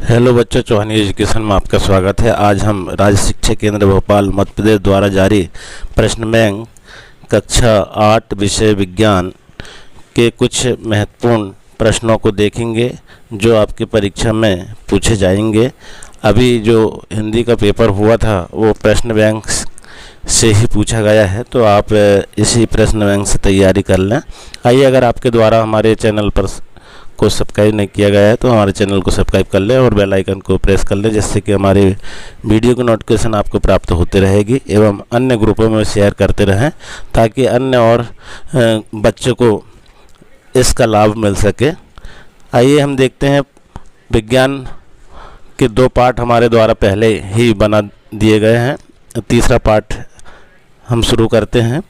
Hello बच्चों, चौहानी education में आपका स्वागत है। आज हम राज्य शिक्षा केंद्र भोपाल मध्य प्रदेश द्वारा जारी प्रश्न बैंक कक्षा 8 विषय विज्ञान के कुछ महत्वपूर्ण प्रश्नों को देखेंगे जो आपकी परीक्षा में पूछे जाएंगे। अभी जो हिंदी का पेपर हुआ था वो प्रश्न बैंक से ही पूछा गया है, तो आप इसी प्रश्न बैंक से तैयारी कर लें। आइए, अगर आपके द्वारा हमारे चैनल पर को सब्सक्राइब नहीं किया गया है तो हमारे चैनल को सब्सक्राइब कर लें और बेल आइकन को प्रेस कर लें, जिससे कि हमारे वीडियो की नोटिफिकेशन आपको प्राप्त होती रहेगी एवं अन्य ग्रुपों में शेयर करते रहें ताकि अन्य और बच्चों को इसका लाभ मिल सके। आइए हम देखते हैं, विज्ञान के 2 पार्ट हमारे द्वारा पहले ही बना दिए गए हैं। तीसरा पार्ट हम शुरू करते हैं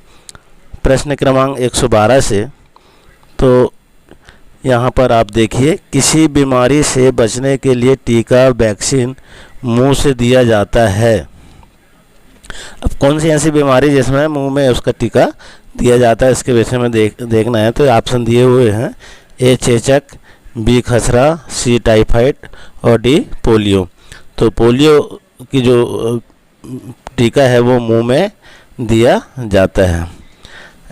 प्रश्न क्रमांक 112 से। तो यहाँ पर आप देखिए, किसी बीमारी से बचने के लिए टीका वैक्सीन मुंह से दिया जाता है। अब कौन सी ऐसी बीमारी जिसमें मुंह में उसका टीका दिया जाता है, इसके विषय में देखना है। तो ऑप्शन दिए हुए हैं: ए चेचक, बी खसरा, सी टाइफाइड और डी पोलियो। तो पोलियो की जो टीका है वो मुंह में दिया जाता है,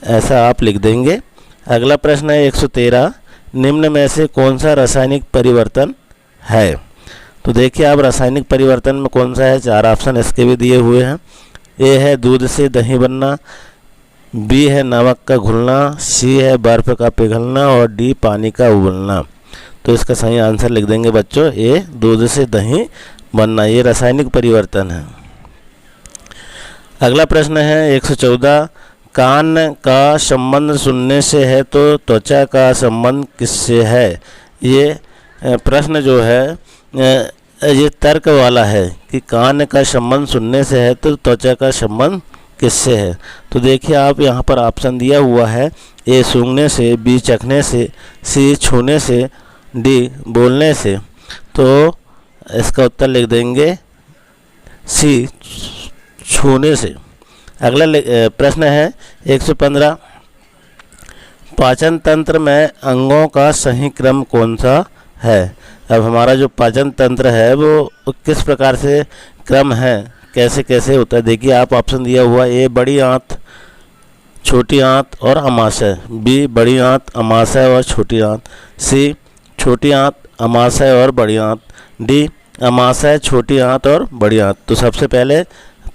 ऐसा आप लिख देंगे। अगला प्रश्न है 113, निम्न में से कौन सा रासायनिक परिवर्तन है। तो देखिए आप, रासायनिक परिवर्तन में कौन सा है, 4 ऑप्शन इसके भी दिए हुए हैं। ए है दूध से दही बनना, बी है नमक का घुलना, सी है बर्फ का पिघलना और डी पानी का उबलना। तो इसका सही आंसर लिख देंगे बच्चों, ए दूध से दही बनना, ये रासायनिक परिवर्तन है। अगला प्रश्न है 114, कान का संबंध सुनने से है तो त्वचा का संबंध किससे है। ये प्रश्न जो है ये तर्क वाला है कि कान का संबंध सुनने से है तो त्वचा का संबंध किससे है। तो देखिए आप, यहाँ पर ऑप्शन दिया हुआ है: ए सूंघने से, बी चखने से, सी छूने से, डी बोलने से। तो इसका उत्तर लिख देंगे सी छूने से। अगला प्रश्न है 115, पाचन तंत्र में अंगों का सही क्रम कौन सा है। अब हमारा जो पाचन तंत्र है वो किस प्रकार से क्रम है, कैसे कैसे होता है। देखिए आप, ऑप्शन दिया हुआ: ए बड़ी आंत, छोटी आंत और अमाशय, बी बड़ी आंत, अमाशय और छोटी आंत, सी छोटी आंत, अमाशय और बड़ी आंत, डी अमाशय, छोटी आंत और बड़ी आंत। तो सबसे पहले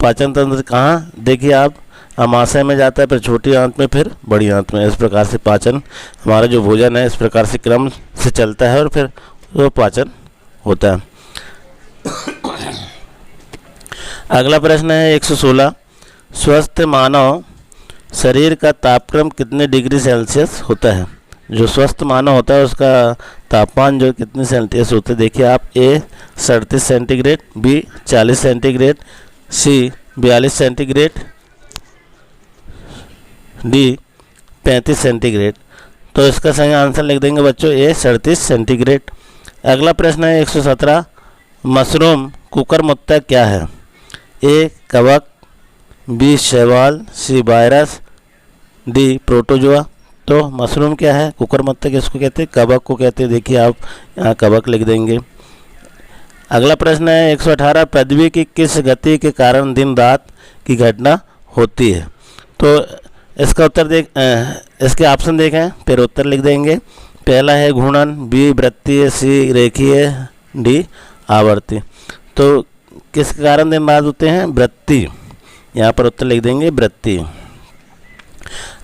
पाचन तंत्र कहाँ, देखिए आप, अमाशय में जाता है, फिर छोटी आंत में, फिर बड़ी आंत में। इस प्रकार से पाचन, हमारा जो भोजन है इस प्रकार से क्रम से चलता है और फिर वो पाचन होता है। अगला प्रश्न है 116, स्वस्थ मानव शरीर का तापक्रम कितने डिग्री सेल्सियस होता है। जो स्वस्थ मानव होता है उसका तापमान जो कितने सेल्सियस होता है, देखिए आप, ए 37 सेंटीग्रेड, बी 40 सेंटीग्रेड, सी 42 सेंटीग्रेड, डी 35 सेंटीग्रेड। तो इसका सही आंसर लिख देंगे बच्चों, ए 37 सेंटीग्रेड। अगला प्रश्न है 117, मशरूम कुकुरमुत्ता क्या है। ए कवक, बी शैवाल, सी वायरस, डी प्रोटोजोआ। तो मशरूम क्या है, कुकुरमुत्ता किसको कहते हैं, कवक को कहते हैं। देखिए आप यहाँ कवक लिख देंगे। अगला प्रश्न है 118, पृथ्वी की किस गति के कारण दिन रात की घटना होती है। तो इसका उत्तर इसके ऑप्शन देखें, फिर उत्तर लिख देंगे। पहला है घूर्णन, बी वृत्तीय, सी रेखीय, डी आवर्ती। तो किसके कारण दिन रात होते हैं, वृत्तीय। यहाँ पर उत्तर लिख देंगे वृत्तीय।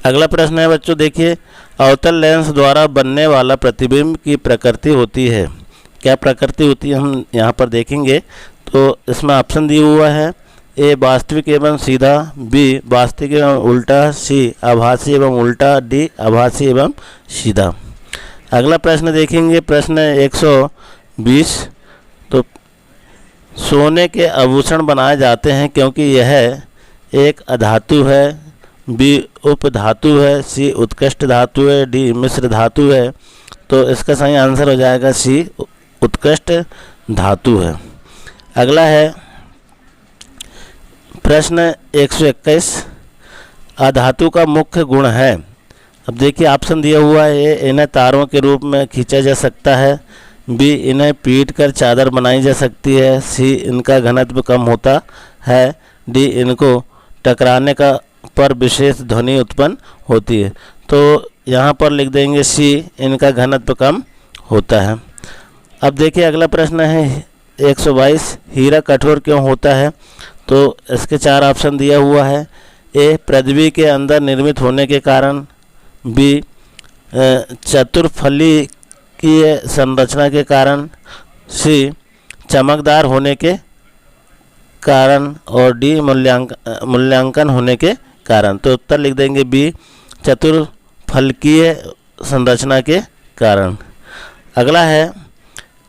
अगला प्रश्न है बच्चों, देखिए, अवतल लेंस द्वारा बनने वाला प्रतिबिंब की प्रकृति होती है। क्या प्रकृति होती है हम यहाँ पर देखेंगे। तो इसमें ऑप्शन दिया हुआ है: ए वास्तविक एवं सीधा, बी वास्तविक एवं उल्टा, सी आभासी एवं उल्टा, डी आभासी एवं सीधा। अगला प्रश्न देखेंगे, प्रश्न 120, तो सोने के आभूषण बनाए जाते हैं क्योंकि यह एक अधातु है, बी उपधातु है, सी उत्कृष्ट धातु है, डी मिश्र धातु है। तो इसका सही आंसर हो जाएगा सी उत्कृष्ट धातु है। अगला है प्रश्न 121, अधातु का मुख्य गुण है। अब देखिए ऑप्शन दिया हुआ है: इन्हें तारों के रूप में खींचा जा सकता है, बी इन्हें पीट कर चादर बनाई जा सकती है, सी इनका घनत्व कम होता है, डी इनको टकराने का पर विशेष ध्वनि उत्पन्न होती है। तो यहाँ पर लिख देंगे सी इनका घनत्व कम होता है। अब देखिए अगला प्रश्न है 122, हीरा कठोर क्यों होता है? तो इसके 4 ऑप्शन दिया हुआ है। ए पृथ्वी के अंदर निर्मित होने के कारण, बी चतुर्फली की संरचना के कारण, सी चमकदार होने के कारण और डी मूल्यांकन होने के कारण। तो उत्तर लिख देंगे बी चतुर्फलकीय संरचना के कारण। अगला है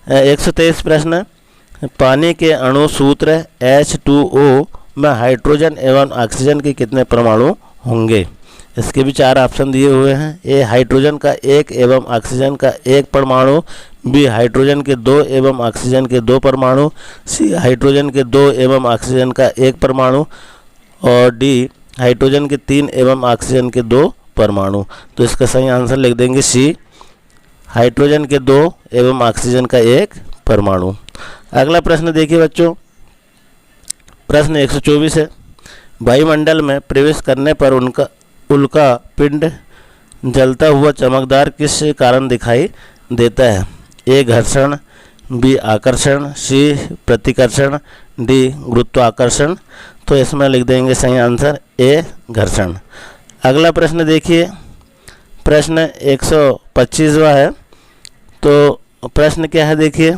123 प्रश्न, पानी के अणु सूत्र H2O में हाइड्रोजन एवं ऑक्सीजन के कितने परमाणु होंगे? इसके भी 4 ऑप्शन दिए हुए हैं। ए हाइड्रोजन का 1 एवं ऑक्सीजन का 1 परमाणु, बी हाइड्रोजन के 2 एवं ऑक्सीजन के 2 परमाणु, सी हाइड्रोजन के 2 एवं ऑक्सीजन का 1 परमाणु और डी हाइड्रोजन के 3 एवं ऑक्सीजन के 2 परमाणु। तो इसका सही आंसर लिख देंगे सी हाइड्रोजन के 2 एवं ऑक्सीजन का 1 परमाणु। अगला प्रश्न देखिए बच्चों, प्रश्न 124 है, वायुमंडल में प्रवेश करने पर उल्का पिंड जलता हुआ चमकदार किस कारण दिखाई देता है? ए घर्षण, बी आकर्षण, सी प्रतिकर्षण, डी गुरुत्वाकर्षण। तो इसमें लिख देंगे सही आंसर ए घर्षण। अगला प्रश्न देखिए, प्रश्न 125वां है। तो प्रश्न क्या है देखिए,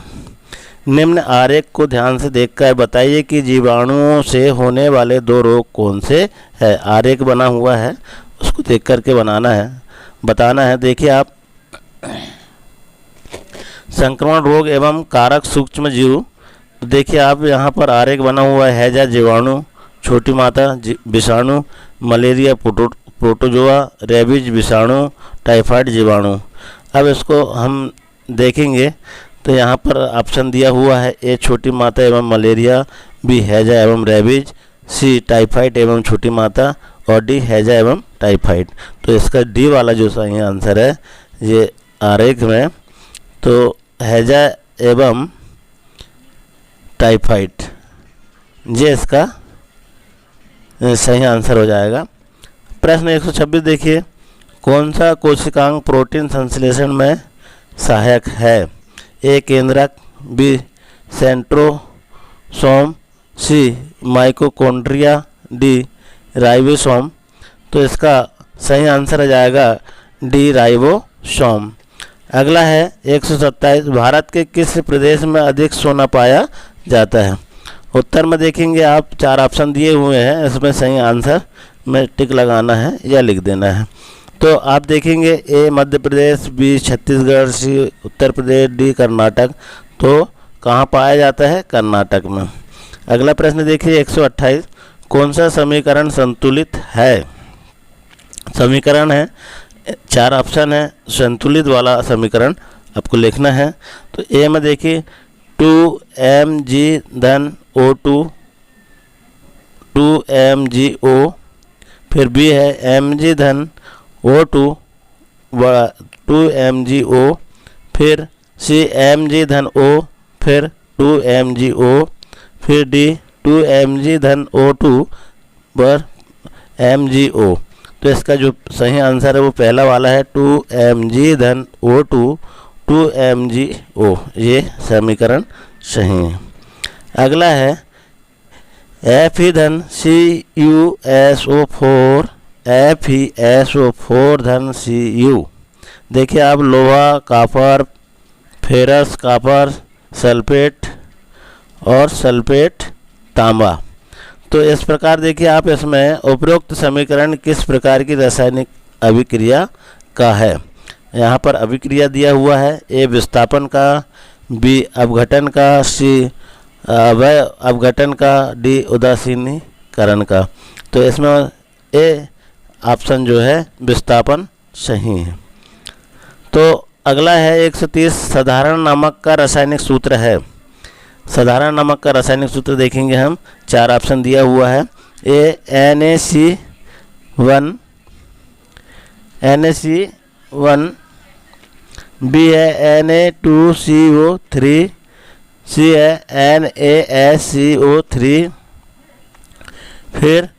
निम्न आरेख को ध्यान से देखकर बताइए कि जीवाणुओं से होने वाले 2 रोग कौन से है। आरेख बना हुआ है, उसको देख करके बताना है। देखिए आप, संक्रमण रोग एवं कारक सूक्ष्म जीव। तो देखिए आप यहाँ पर आरेख बना हुआ है, हैजा जीवाणु, छोटी माता विषाणु, मलेरिया प्रोटोजोआ, रेबीज विषाणु, टाइफाइड जीवाणु। अब इसको हम देखेंगे तो यहाँ पर ऑप्शन दिया हुआ है, ए छोटी माता एवं मलेरिया, बी हैजा एवं रेबीज, सी टाइफाइड एवं छोटी माता और डी हैजा एवं टाइफाइड। तो इसका डी वाला जो सही आंसर है ये आरेख में, तो हैजा एवं टाइफाइड, ये इसका सही आंसर हो जाएगा। प्रश्न 126 देखिए, कौन सा कोशिकांग प्रोटीन संश्लेषण में सहायक है? ए केंद्रक, बी सेंट्रोसोम, सी माइटोकॉन्ड्रिया, डी राइबोसोम। तो इसका सही आंसर आ जाएगा डी राइबोसोम। अगला है 127, भारत के किस प्रदेश में अधिक सोना पाया जाता है? उत्तर में देखेंगे आप 4 ऑप्शन दिए हुए हैं, इसमें सही आंसर में टिक लगाना है या लिख देना है। तो आप देखेंगे ए मध्य प्रदेश, बी छत्तीसगढ़, सी उत्तर प्रदेश, डी कर्नाटक। तो कहाँ पाया जाता है? कर्नाटक में। अगला प्रश्न देखिए 128, कौन सा समीकरण संतुलित है? समीकरण है 4 ऑप्शन है, संतुलित वाला समीकरण आपको लिखना है। तो ए में देखिए 2mg धन O2 2mgO, फिर बी है mg धन O2 2mgO, फिर सी mg धन O, फिर 2mgO, फिर डी 2mg धन O2 पर mgO। तो इसका जो सही आंसर है वो पहला वाला है 2mg धन O2 2mgO, ये समीकरण सही है। अगला है Fe धन CuSO4 FeSO4 धन Cu। देखिए आप लोहा, कॉपर, फेरस, कॉपर, सल्फेट और सल्फेट तांबा। तो इस प्रकार देखिए आप इसमें उपरोक्त समीकरण किस प्रकार की रासायनिक अभिक्रिया का है? यहाँ पर अभिक्रिया दिया हुआ है, ए विस्थापन का, बी अपघटन का, सी अवय अपघटन का, डी उदासीनीकरण का। तो इसमें ए ऑप्शन जो है विस्थापन सही है। तो अगला है 130, साधारण नमक का रासायनिक सूत्र है। साधारण नमक का रासायनिक सूत्र देखेंगे हम, 4 ऑप्शन दिया हुआ है, ए NaC1 बी है Na2CO3, सी है NaSCO3, फिर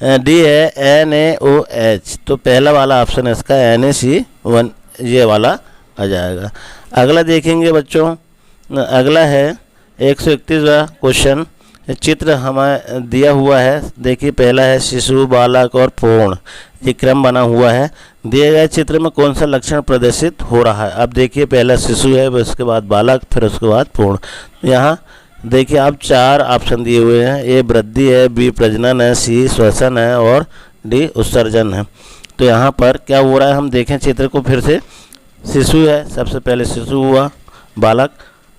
डी है NaOH। तो पहला वाला ऑप्शन है इसका NaC1, ये वाला आ जाएगा। अगला देखेंगे बच्चों, अगला है 131वां क्वेश्चन। चित्र हमें दिया हुआ है, देखिए पहला है शिशु, बालक और प्रौढ़, ये क्रम बना हुआ है। दिए गए चित्र में कौन सा लक्षण प्रदर्शित हो रहा है? अब देखिए पहला शिशु है, उसके बाद बालक, फिर उसके बाद प्रौढ़। यहाँ देखिए आप 4 ऑप्शन दिए हुए हैं, ए वृद्धि है, बी प्रजनन है, सी श्वसन है और डी उत्सर्जन है। तो यहाँ पर क्या हो रहा है, हम देखें चित्र को फिर से। शिशु है, सबसे पहले शिशु हुआ, बालक,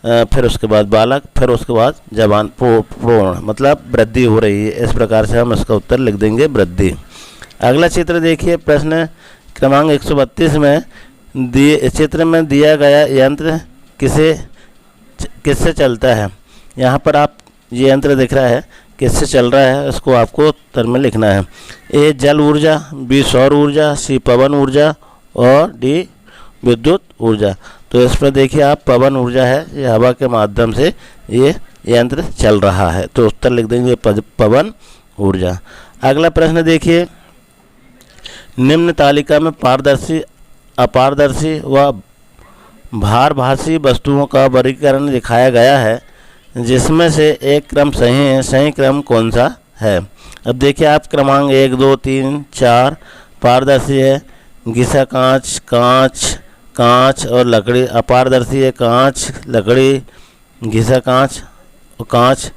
फिर उसके बाद बालक, फिर उसके बाद जवान, प्रौढ़, मतलब वृद्धि हो रही है। इस प्रकार से हम इसका उत्तर लिख देंगे वृद्धि। अगला चित्र देखिए, प्रश्न क्रमांक 132 में दिए चित्र में दिया गया यंत्र किससे चलता है? यहाँ पर आप ये यंत्र दिख रहा है, किससे चल रहा है, इसको आपको उत्तर में लिखना है। ए जल ऊर्जा, बी सौर ऊर्जा, सी पवन ऊर्जा और डी विद्युत ऊर्जा। तो इस पर देखिए आप पवन ऊर्जा है, ये हवा के माध्यम से ये यंत्र चल रहा है, तो उत्तर लिख देंगे पवन ऊर्जा। अगला प्रश्न देखिए, निम्न तालिका में पारदर्शी, अपारदर्शी व भारभासी वस्तुओं का वर्गीकरण दिखाया गया है, जिसमें से एक क्रम सही है, सही क्रम कौन सा है? अब देखिए आप क्रमांक 1, 2, 3, 4 पारदर्शी है, घिसा कांच, कांच, कांच और लकड़ी। अपारदर्शी है, कांच, लकड़ी, घिसा कांच और कांच।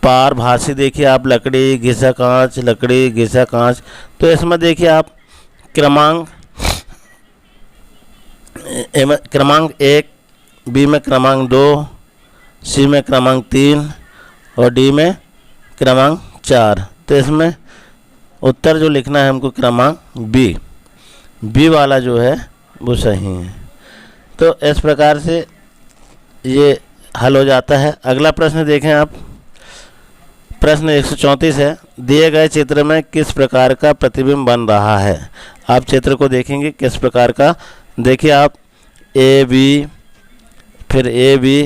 पारभासी देखिए आप लकड़ी, घिसा कांच, लकड़ी, घिसा कांच। तो इसमें देखिए आप क्रमांक 1, बी में क्रमांक 2, सी में क्रमांक 3 और डी में क्रमांक 4। तो इसमें उत्तर जो लिखना है हमको क्रमांक बी वाला जो है वो सही है। तो इस प्रकार से ये हल हो जाता है। अगला प्रश्न देखें आप, प्रश्न 134 है, दिए गए चित्र में किस प्रकार का प्रतिबिंब बन रहा है? आप चित्र को देखेंगे किस प्रकार का, देखिए आप ए बी, फिर ए बी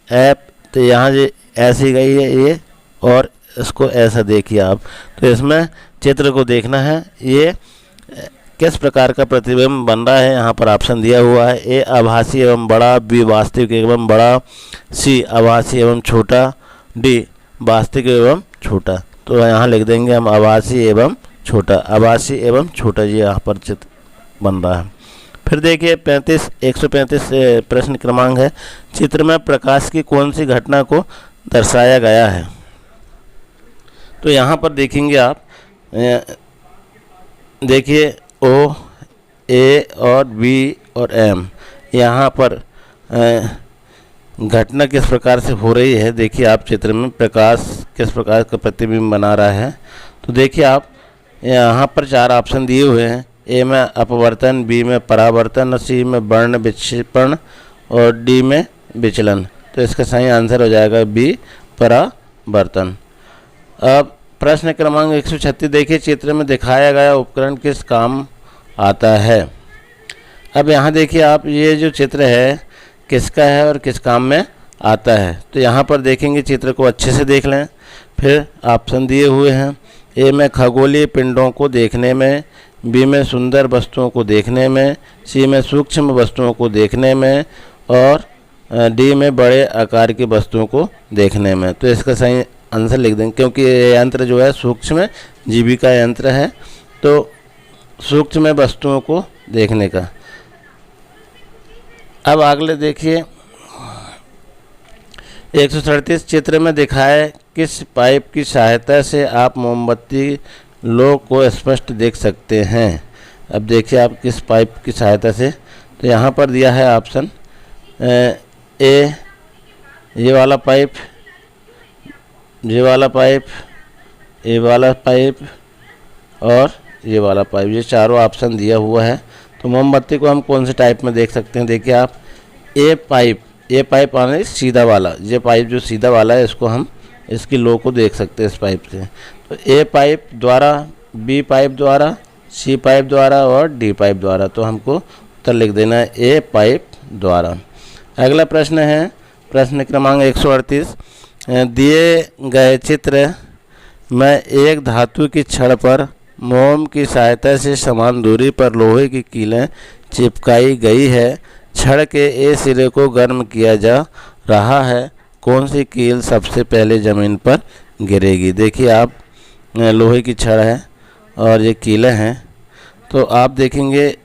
एफ, तो यहाँ ये ऐसी गई है ये, और इसको ऐसा देखिए आप। तो इसमें चित्र को देखना है ये किस प्रकार का प्रतिबिंब बन रहा है। यहाँ पर ऑप्शन दिया हुआ है, ए आभासी एवं बड़ा, बी वास्तविक एवं बड़ा, सी आभासी एवं छोटा, डी वास्तविक एवं छोटा। तो यहाँ लिख देंगे हम आभासी एवं छोटा, आभासी एवं छोटा, ये यहाँ पर चित्र बन रहा है। फिर देखिए 135 प्रश्न क्रमांक है, चित्र में प्रकाश की कौन सी घटना को दर्शाया गया है? तो यहाँ पर देखेंगे आप, देखिए ओ, ए और बी और एम, यहाँ पर घटना किस प्रकार से हो रही है, देखिए आप चित्र में प्रकाश किस प्रकार का प्रतिबिंब बना रहा है। तो देखिए आप यहाँ पर 4 ऑप्शन दिए हुए हैं, ए में अपवर्तन, बी में परावर्तन, सी में वर्ण विक्षेपण और डी में विचलन। तो इसका सही आंसर हो जाएगा बी परावर्तन। अब प्रश्न क्रमांक 136 देखिए, चित्र में दिखाया गया उपकरण किस काम आता है? अब यहाँ देखिए आप, ये जो चित्र है किसका है और किस काम में आता है? तो यहाँ पर देखेंगे, चित्र को अच्छे से देख लें। फिर ऑप्शन दिए हुए हैं, ए में खगोलीय पिंडों को देखने में, बी में सुंदर वस्तुओं को देखने में, सी में सूक्ष्म वस्तुओं को देखने में और डी में बड़े आकार की वस्तुओं को देखने में। तो इसका सही आंसर लिख देंगे, क्योंकि ये यंत्र जो है सूक्ष्म जीवी का यंत्र है, तो सूक्ष्म वस्तुओं को देखने का। अब अगले देखिए 137, चित्र में दिखाए किस पाइप की सहायता से आप मोमबत्ती लो को स्पष्ट देख सकते हैं? अब देखिए आप किस पाइप की सहायता से, तो यहाँ पर दिया है ऑप्शन ए ये वाला पाइप, ये वाला पाइप, ये वाला पाइप और ये वाला पाइप, ये चारों ऑप्शन दिया हुआ है। तो मोमबत्ती को हम कौन से टाइप में देख सकते हैं? देखिए आप ए पाइप आने सीधा वाला, ये पाइप जो सीधा वाला है इसको हम इसकी लो को देख सकते हैं इस पाइप से। तो ए पाइप द्वारा, बी पाइप द्वारा, सी पाइप द्वारा और डी पाइप द्वारा। तो हमको उत्तर लिख देना है ए पाइप द्वारा। अगला प्रश्न है प्रश्न क्रमांक 138। दिए गए चित्र में एक धातु की छड़ पर मोम की सहायता से समान दूरी पर लोहे की कीलें चिपकाई गई है। छड़ के ए सिरे को गर्म किया जा रहा है, कौन सी कील सबसे पहले ज़मीन पर गिरेगी? देखिए आप, लोहे की छड़ है और ये कीलें हैं, तो आप देखेंगे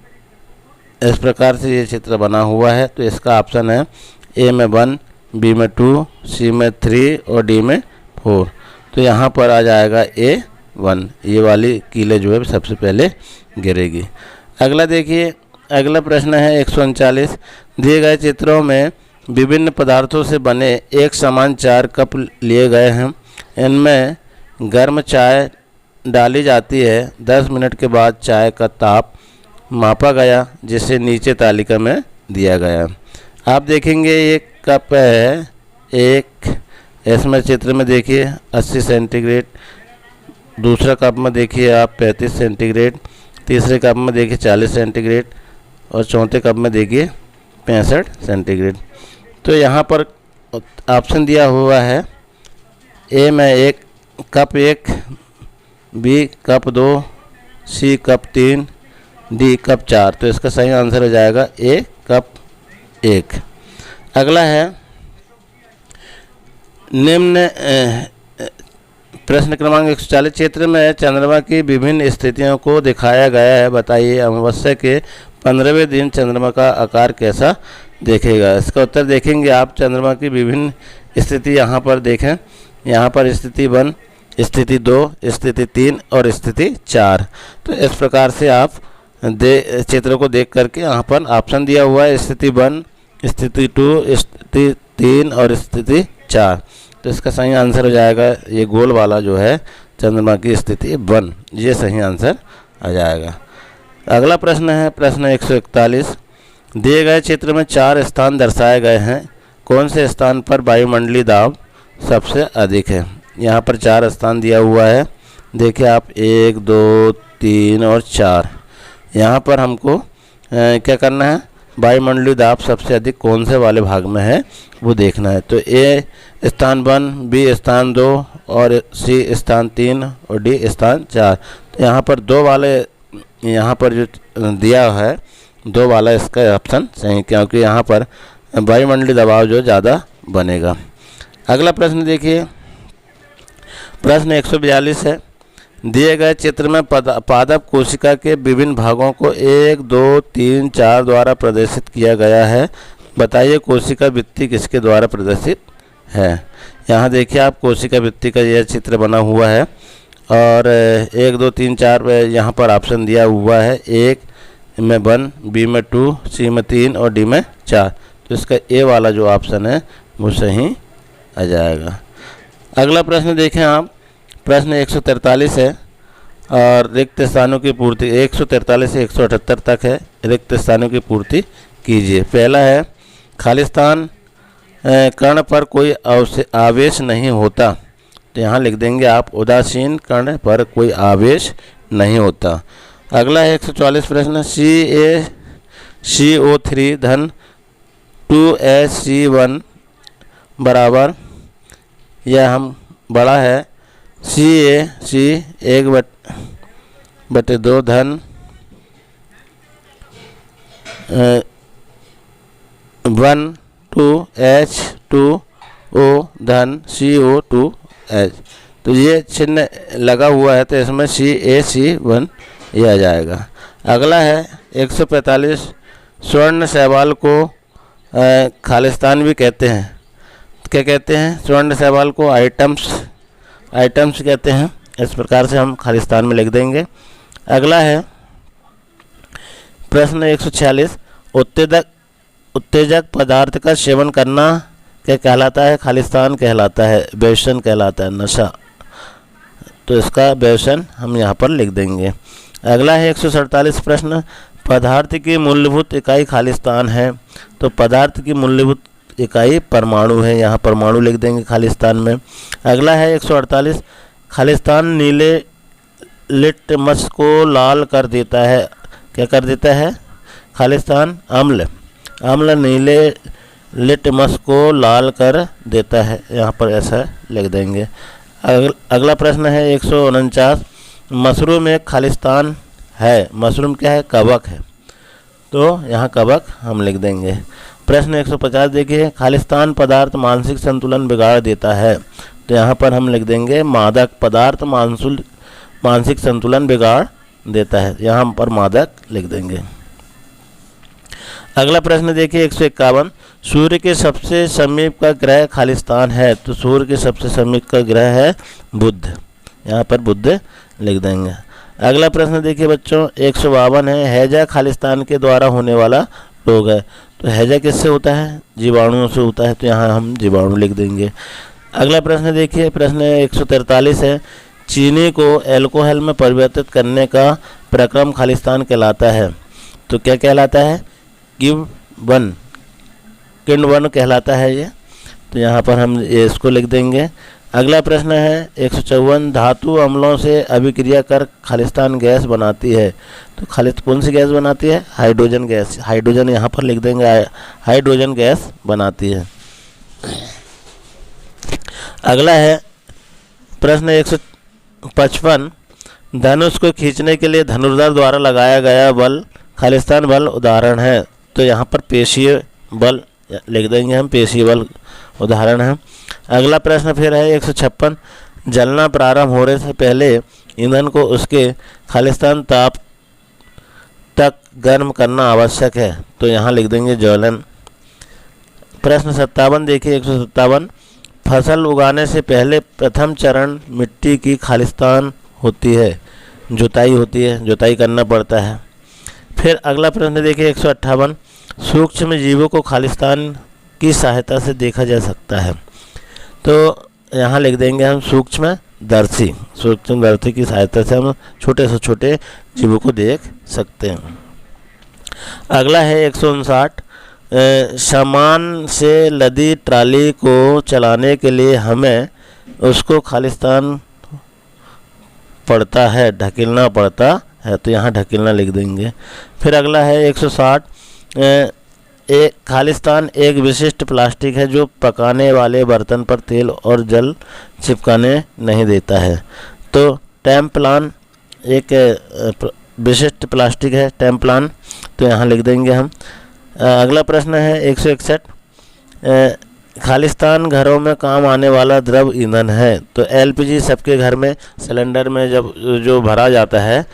इस प्रकार से ये चित्र बना हुआ है। तो इसका ऑप्शन है ए में 1, बी में 2, सी में 3 और डी में 4। तो यहाँ पर आ जाएगा A1, ये वाली कीलें जो है सबसे पहले गिरेगी। अगला देखिए, अगला प्रश्न है 139। दिए गए चित्रों में विभिन्न पदार्थों से बने एक समान 4 कप लिए गए हैं। इनमें गर्म चाय डाली जाती है। 10 मिनट के बाद चाय का ताप मापा गया, जिसे नीचे तालिका में दिया गया। आप देखेंगे एक कप है, एक इसमें चित्र में देखिए 80 सेंटीग्रेड, दूसरा कप में देखिए आप 35 सेंटीग्रेड, तीसरे कप में देखिए 40 सेंटीग्रेड और चौथे कप में देखिए 65 सेंटीग्रेड। तो यहाँ पर ऑप्शन दिया हुआ है ए में 1 कप 1, बी कप 2, सी कप 3, डी कप 4। तो इसका सही आंसर हो जाएगा ए कप 1। अगला है निम्न प्रश्न क्रमांक 140। चित्र में चंद्रमा की विभिन्न स्थितियों को दिखाया गया है। बताइए अमावस्या के 15वें दिन चंद्रमा का आकार कैसा देखेगा? इसका उत्तर देखेंगे आप, चंद्रमा की विभिन्न स्थिति यहाँ पर देखें। यहाँ पर स्थिति 1, स्थिति 2, स्थिति 3 और स्थिति 4। तो इस प्रकार से आप चित्र को देख करके यहाँ पर ऑप्शन दिया हुआ है स्थिति 1, स्थिति 2, स्थिति 3 और स्थिति 4। तो इसका सही आंसर हो जाएगा ये गोल वाला जो है चंद्रमा की स्थिति 1, ये सही आंसर आ जाएगा। अगला प्रश्न है प्रश्न 141। दिए गए चित्र में 4 स्थान दर्शाए गए हैं, कौन से स्थान पर वायुमंडलीय दाब सबसे अधिक है? यहाँ पर 4 स्थान दिया हुआ है, देखिए आप 1, 2, 3 और 4। यहाँ पर हमको क्या करना है, वायुमंडलीय दाब सबसे अधिक कौन से वाले भाग में है वो देखना है। तो ए स्थान 1, बी स्थान 2 और सी स्थान 3 और डी स्थान 4। तो यहाँ पर 2 वाले, यहाँ पर जो दिया है 2 वाला इसका ऑप्शन सही, क्योंकि यहाँ पर वायुमंडलीय दबाव जो ज़्यादा बनेगा। अगला प्रश्न देखिए, प्रश्न 142 है। दिए गए चित्र में पादप कोशिका के विभिन्न भागों को 1, 2, 3, 4 द्वारा प्रदर्शित किया गया है। बताइए कोशिका भित्ति किसके द्वारा प्रदर्शित है? यहाँ देखिए आप, कोशिका भित्ति का यह चित्र बना हुआ है और 1, 2, 3, 4 यहाँ पर ऑप्शन दिया हुआ है, 1 में 1, बी में 2, सी में 3 और डी में 4। तो इसका ए वाला जो ऑप्शन है वो सही आ जाएगा। अगला प्रश्न देखें आप, प्रश्न 143 है और रिक्त स्थानों की पूर्ति 143 से 178 तक है। रिक्त स्थानों की पूर्ति कीजिए। पहला है खाली स्थान कण पर कोई आवेश नहीं होता, तो यहाँ लिख देंगे आप उदासीन कण पर कोई आवेश नहीं होता। अगला है 144 प्रश्न, CaCO3 धन 2HC1 बराबर, यह हम बड़ा है CaC 1/2 धन 1,2H2O धन CO2H। तो ये चिन्ह लगा हुआ है, तो इसमें CaC1 ये आ जाएगा। अगला है 145, स्वर्ण शैवाल को खालिस्तान भी कहते हैं। क्या कहते हैं? स्वर्ण शैवाल को आइटम्स कहते हैं। इस प्रकार से हम खालिस्तान में लिख देंगे। अगला है प्रश्न 146, उत्तेजक पदार्थ का सेवन करना क्या कहलाता है? खालिस्तान कहलाता है, व्यसन कहलाता है, नशा। तो इसका व्यसन हम यहाँ पर लिख देंगे। अगला है 147 प्रश्न, पदार्थ की मूलभूत इकाई खालिस्तान है, तो पदार्थ की मूलभूत इकाई परमाणु है, यहाँ परमाणु लिख देंगे खालिस्तान में। अगला है 148, खालिस्तान नीले लिटमस को लाल कर देता है। क्या कर देता है? खालिस्तान अम्ल, अम्ल नीले लिटमस को लाल कर देता है, यहाँ पर ऐसा लिख देंगे। अगला प्रश्न है 149, मशरूम एक खालिस्तान है, मशरूम क्या है? कवक है, तो यहाँ कवक हम लिख देंगे। प्रश्न 150 देखिए, खालिस्तान पदार्थ मानसिक संतुलन बिगाड़ देता है, तो यहाँ पर हम लिख देंगे मादक पदार्थ मानसिक संतुलन बिगाड़ देता है, यहाँ पर मादक लिख देंगे। अगला प्रश्न देखिए 151, सूर्य के सबसे समीप का ग्रह खालिस्तान है, तो सूर्य के सबसे समीप का ग्रह है बुध, यहाँ पर बुध लिख देंगे। अगला प्रश्न देखिए बच्चों 152 है, हैजा खालिस्तान के द्वारा होने वाला रोग है, तो हैजा किससे होता है? जीवाणुओं से होता है, तो यहाँ हम जीवाणु लिख देंगे। अगला प्रश्न देखिए प्रश्न 143 है, चीनी को अल्कोहल में परिवर्तित करने का प्रक्रम खालिस्तान कहलाता है, तो क्या कहलाता है? किण्वन कहलाता है ये, तो यहाँ पर हम ये इसको लिख देंगे। अगला प्रश्न है 154, धातु अम्लों से अभिक्रिया कर खालिस्तान गैस बनाती है, तो कौन सी गैस बनाती है? हाइड्रोजन गैस, हाइड्रोजन यहाँ पर लिख देंगे, हाइड्रोजन गैस बनाती है। अगला है प्रश्न 155, धनुष को खींचने के लिए धनुर्धर द्वारा लगाया गया बल खालिस्तान बल उदाहरण है, तो यहाँ पर पेशीय बल लिख देंगे हम, पेशीय बल उदाहरण है। अगला प्रश्न फिर है 156, जलना प्रारंभ होने से पहले ईंधन को उसके खालिस्तान ताप तक गर्म करना आवश्यक है, तो यहाँ लिख देंगे ज्वलन। प्रश्न 57 देखिए 157, फसल उगाने से पहले प्रथम चरण मिट्टी की खालिस्तान होती है, जुताई होती है, जुताई करना पड़ता है। फिर अगला प्रश्न देखिए 158, सूक्ष्म जीवों को खालिस्तान की सहायता से देखा जा सकता है, तो यहाँ लिख देंगे हम सूक्ष्मदर्शी की सहायता से हम छोटे से छोटे जीवों को देख सकते हैं। अगला है 159, सामान से लदी ट्राली को चलाने के लिए हमें उसको खालिस्तान पड़ता है, ढकेलना पड़ता है, तो यहाँ ढकेलना लिख देंगे। फिर अगला है 160, खालिस्तान एक विशिष्ट प्लास्टिक है जो पकाने वाले बर्तन पर तेल और जल चिपकाने नहीं देता है, तो टेम्पलान एक विशिष्ट प्लास्टिक है, टेम्पलान, तो यहाँ लिख देंगे हम। अगला प्रश्न है 161, खालिस्तान घरों में काम आने वाला द्रव ईंधन है, तो एलपीजी सबके घर में सिलेंडर में जब जो भरा जाता है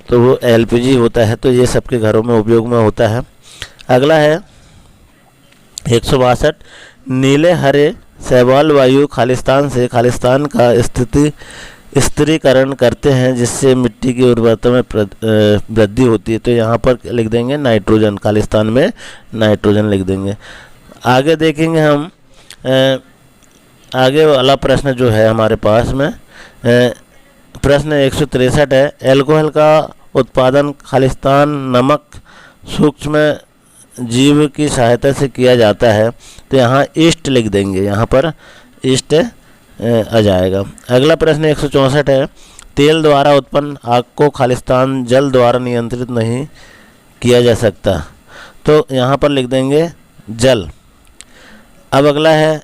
तो वो एलपीजी होता है, तो ये सबके घरों में उपयोग में होता है। अगला है 162, नीले हरे शैवाल वायु खालिस्तान का स्थिरीकरण करते हैं जिससे मिट्टी की उर्वरता में वृद्धि होती है, तो यहाँ पर लिख देंगे नाइट्रोजन, खालिस्तान में नाइट्रोजन लिख देंगे। आगे देखेंगे हम आगे वाला प्रश्न जो है हमारे पास में प्रश्न 163 है, अल्कोहल का उत्पादन खालिस्तान नमक सूक्ष्म जीव की सहायता से किया जाता है, तो यहाँ ईस्ट लिख देंगे, यहाँ पर ईस्ट आ जाएगा। अगला प्रश्न 164 है, तेल द्वारा उत्पन्न आग को खालिस्तान जल द्वारा नियंत्रित नहीं किया जा सकता, तो यहाँ पर लिख देंगे जल। अब अगला है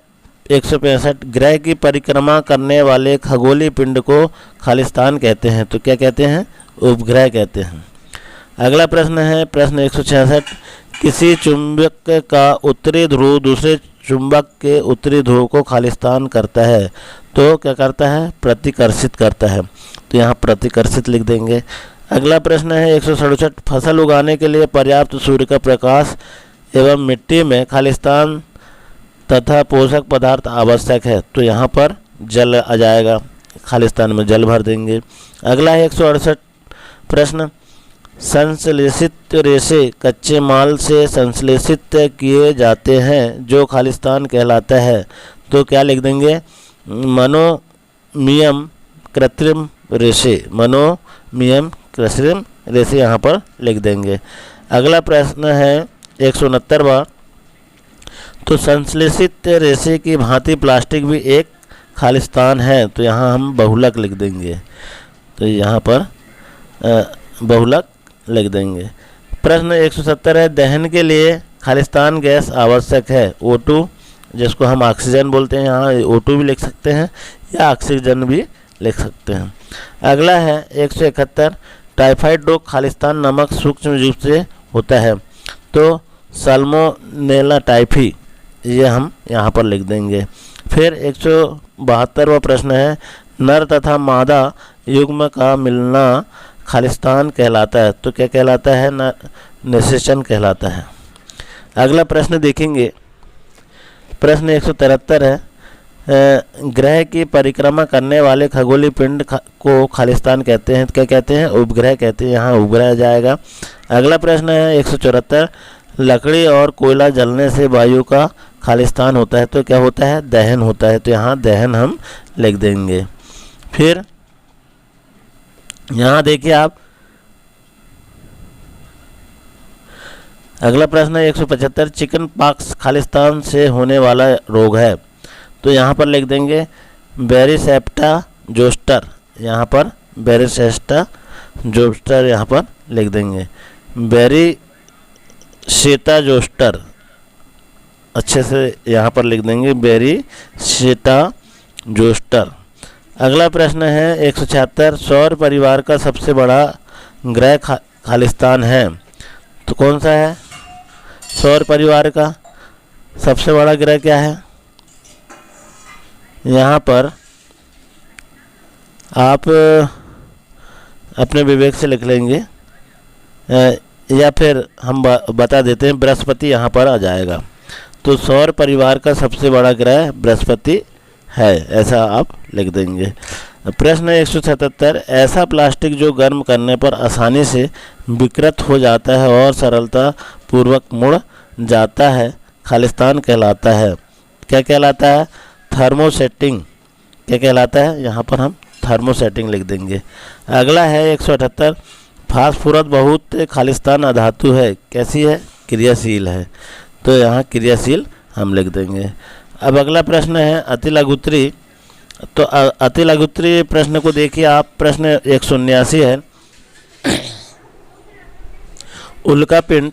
165, ग्रह की परिक्रमा करने वाले खगोलीय पिंड को खालिस्तान कहते हैं, तो क्या कहते हैं? उपग्रह कहते हैं। अगला प्रश्न है प्रश्न 166, किसी चुंबक का उत्तरी ध्रुव दूसरे चुंबक के उत्तरी ध्रुव को खालिस्तान करता है, तो क्या करता है? प्रतिकर्षित करता है, तो यहाँ प्रतिकर्षित लिख देंगे। अगला प्रश्न है 167, फसल उगाने के लिए पर्याप्त सूर्य का प्रकाश एवं मिट्टी में खालिस्तान तथा पोषक पदार्थ आवश्यक है, तो यहाँ पर जल आ जाएगा, खालिस्तान में जल भर देंगे। अगला है 168 प्रश्न, संश्लेषित रेशे कच्चे माल से संश्लेषित किए जाते हैं जो खालिस्तान कहलाता है, तो क्या लिख देंगे? मोनोमियम कृत्रिम रेशे, मोनोमियम कृत्रिम रेशे यहाँ पर लिख देंगे। अगला प्रश्न है 169वां, तो संश्लेषित रेशे की भांति प्लास्टिक भी एक खालिस्तान है, तो यहाँ हम बहुलक लिख देंगे, तो यहाँ पर बहुलक लिख देंगे। प्रश्न 170 है, दहन के लिए खालिस्तान गैस आवश्यक है। O2 जिसको हम ऑक्सीजन बोलते हैं, यहाँ O2 भी लिख सकते हैं या ऑक्सीजन भी लिख सकते हैं। अगला है 171, टाइफाइड रोग खालिस्तान नमक सूक्ष्म जीव से होता है, तो साल्मोनेला टाइफी, ये हम यहाँ पर लिख देंगे। फिर 172वां प्रश्न है, नर तथा मादा युग्म का मिलना खालिस्तान कहलाता है, तो क्या कहलाता है? निषेचन कहलाता है। अगला प्रश्न देखेंगे, प्रश्न 173 है, ग्रह की परिक्रमा करने वाले खगोलीय पिंड को खालिस्तान कहते हैं, क्या कहते हैं? उपग्रह कहते हैं, यहाँ उपग्रह जाएगा। अगला प्रश्न है 174, लकड़ी और कोयला जलने से वायु का खालिस्तान होता है, तो क्या होता है? दहन होता है, तो यहाँ दहन हम लिख देंगे। फिर यहाँ देखिए आप, अगला प्रश्न है 175, चिकन पॉक्स खालिस्तान से होने वाला रोग है, तो यहाँ पर लिख देंगे बेरिसेप्टा जोस्टर, यहाँ पर बेरिसेप्टा जोस्टर यहाँ पर लिख देंगे, बेरिसेटा जोस्टर, अच्छे से यहाँ पर लिख देंगे बेरिसेटा जोस्टर। अगला प्रश्न है 176, सौर परिवार का सबसे बड़ा ग्रह खालिस्तान है, तो कौन सा है? सौर परिवार का सबसे बड़ा ग्रह क्या है? यहाँ पर आप अपने विवेक से लिख लेंगे, या फिर हम बता देते हैं, बृहस्पति यहाँ पर आ जाएगा। तो सौर परिवार का सबसे बड़ा ग्रह बृहस्पति है, ऐसा आप लिख देंगे। प्रश्न 177, ऐसा प्लास्टिक जो गर्म करने पर आसानी से विकृत हो जाता है और सरलता पूर्वक मुड़ जाता है, खालिस्तान कहलाता है, क्या कहलाता है? थर्मोसेटिंग, क्या कहलाता है? यहाँ पर हम थर्मोसेटिंग लिख देंगे। अगला है 178, फास्फोरस बहुत खालिस्तान अधातु है, कैसी है? क्रियाशील है, तो यहाँ क्रियाशील हम लिख देंगे। अब अगला प्रश्न है अतिलघुत्री, तो अतिलघुत्री प्रश्न को देखिए आप, प्रश्न 179 है, उल्कापिंड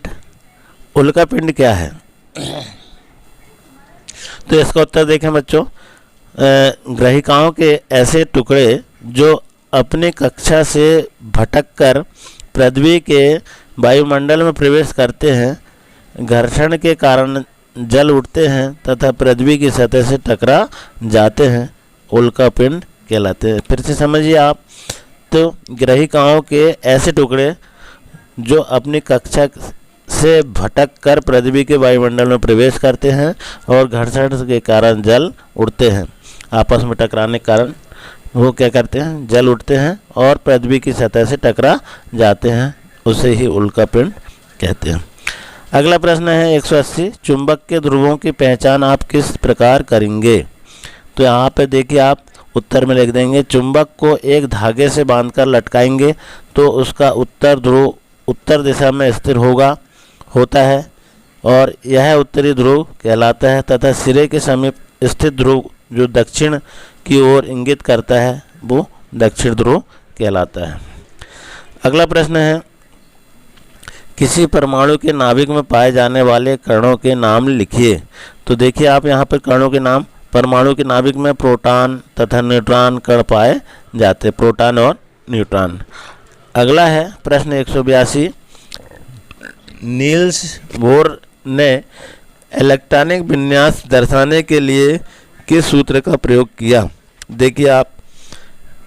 क्या है? तो इसका उत्तर देखें बच्चों, ग्रहिकाओं के ऐसे टुकड़े जो अपनी कक्षा से भटककर पृथ्वी के वायुमंडल में प्रवेश करते हैं, घर्षण के कारण जल उठते हैं तथा पृथ्वी की सतह से टकरा जाते हैं, उल्कापिंड कहलाते हैं। फिर से समझिए आप, तो ग्रहिकाओं के ऐसे टुकड़े जो अपनी कक्षा से भटक कर पृथ्वी के वायुमंडल में प्रवेश करते हैं और घर्षण के कारण जल उड़ते हैं, आपस में टकराने के कारण वो क्या करते हैं? जल उठते हैं और पृथ्वी की सतह से टकरा जाते हैं, उसे ही उल्कापिंड कहते हैं। अगला प्रश्न है 180, चुंबक के ध्रुवों की पहचान आप किस प्रकार करेंगे? तो यहाँ पे देखिए आप उत्तर में लिख देंगे, चुंबक को एक धागे से बांधकर लटकाएंगे तो उसका उत्तर ध्रुव उत्तर दिशा में स्थिर होता है और यह उत्तरी ध्रुव कहलाता है, तथा सिरे के समीप स्थित ध्रुव जो दक्षिण की ओर इंगित करता है वो दक्षिण ध्रुव कहलाता है। अगला प्रश्न है, किसी परमाणु के नाभिक में पाए जाने वाले कणों के नाम लिखिए। तो देखिए आप यहाँ पर कणों के नाम, परमाणु के नाभिक में प्रोटॉन तथा न्यूट्रॉन कण पाए जाते, प्रोटॉन और न्यूट्रॉन। अगला है प्रश्न 182, नील्स बोर ने इलेक्ट्रॉनिक विन्यास दर्शाने के लिए किस सूत्र का प्रयोग किया? देखिए आप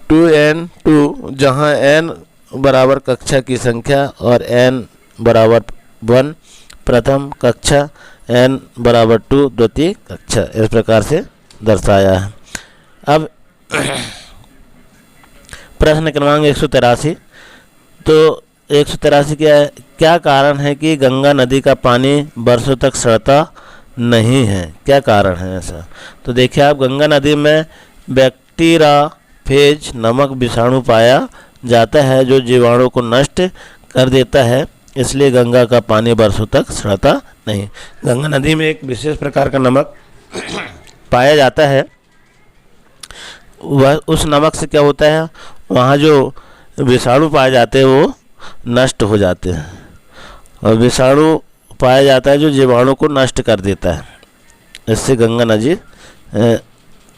2n2, जहाँ n बराबर कक्षा की संख्या और n बराबर 1 प्रथम कक्षा, n बराबर 2 द्वितीय कक्षा, इस प्रकार से दर्शाया है। अब प्रश्न क्रमांक 183, तो 183 क्या कारण है कि गंगा नदी का पानी वर्षों तक सड़ता नहीं है? क्या कारण है ऐसा? तो देखिए आप, गंगा नदी में बैक्टीरियाफेज नामक विषाणु पाया जाता है जो जीवाणु को नष्ट कर देता है, इसलिए गंगा का पानी वर्षों तक सड़ता नहीं। गंगा नदी में एक विशेष प्रकार का नमक पाया जाता है, वह उस नमक से क्या होता है, वहाँ जो विषाणु पाए जाते हैं वो नष्ट हो जाते हैं। और विषाणु पाया जाता है जो जीवाणु को नष्ट कर देता है। इससे गंगा नदी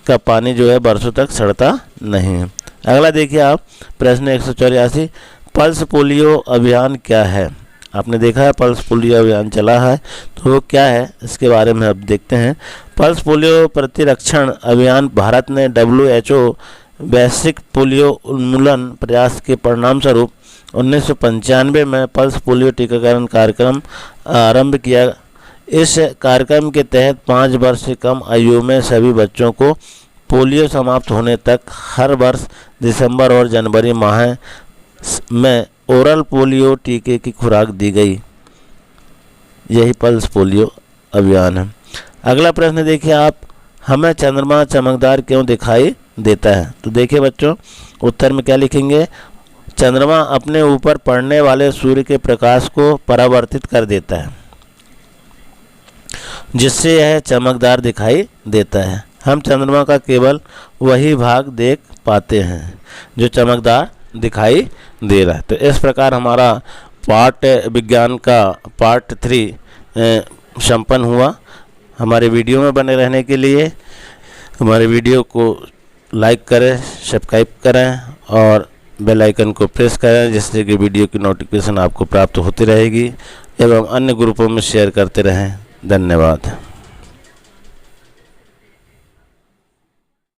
का पानी जो है बरसों तक सड़ता नहीं है। अगला देखिए आप प्रश्न 184, पल्स पोलियो अभियान क्या है? आपने देखा है पल्स पोलियो अभियान चला है, तो वो क्या है इसके बारे में अब देखते हैं। पल्स पोलियो प्रतिरक्षण अभियान भारत ने WHO वैश्विक पोलियो उन्मूलन प्रयास के परिणाम स्वरूप 1995 में पल्स पोलियो टीकाकरण कार्यक्रम आरंभ किया। इस कार्यक्रम के तहत 5 वर्ष से कम आयु में सभी बच्चों को पोलियो समाप्त होने तक हर वर्ष दिसंबर और जनवरी माह में ओरल पोलियो टीके की खुराक दी गई। यही पल्स पोलियो अभियान है। अगला प्रश्न देखिए आप, हमें चंद्रमा चमकदार क्यों दिखाई देता है? तो देखिए बच्चों, उत्तर में क्या लिखेंगे, चंद्रमा अपने ऊपर पड़ने वाले सूर्य के प्रकाश को परावर्तित कर देता है, जिससे यह चमकदार दिखाई देता है। हम चंद्रमा का केवल वही भाग देख पाते हैं जो चमकदार दिखाई दे रहा है। तो इस प्रकार हमारा पार्ट विज्ञान का पार्ट 3 संपन्न हुआ। हमारे वीडियो में बने रहने के लिए हमारे वीडियो को लाइक करें, सब्सक्राइब करें और बेल आइकन को प्रेस करें, जिससे कि वीडियो की नोटिफिकेशन आपको प्राप्त होती रहेगी, एवं अन्य ग्रुपों में शेयर करते रहें। धन्यवाद।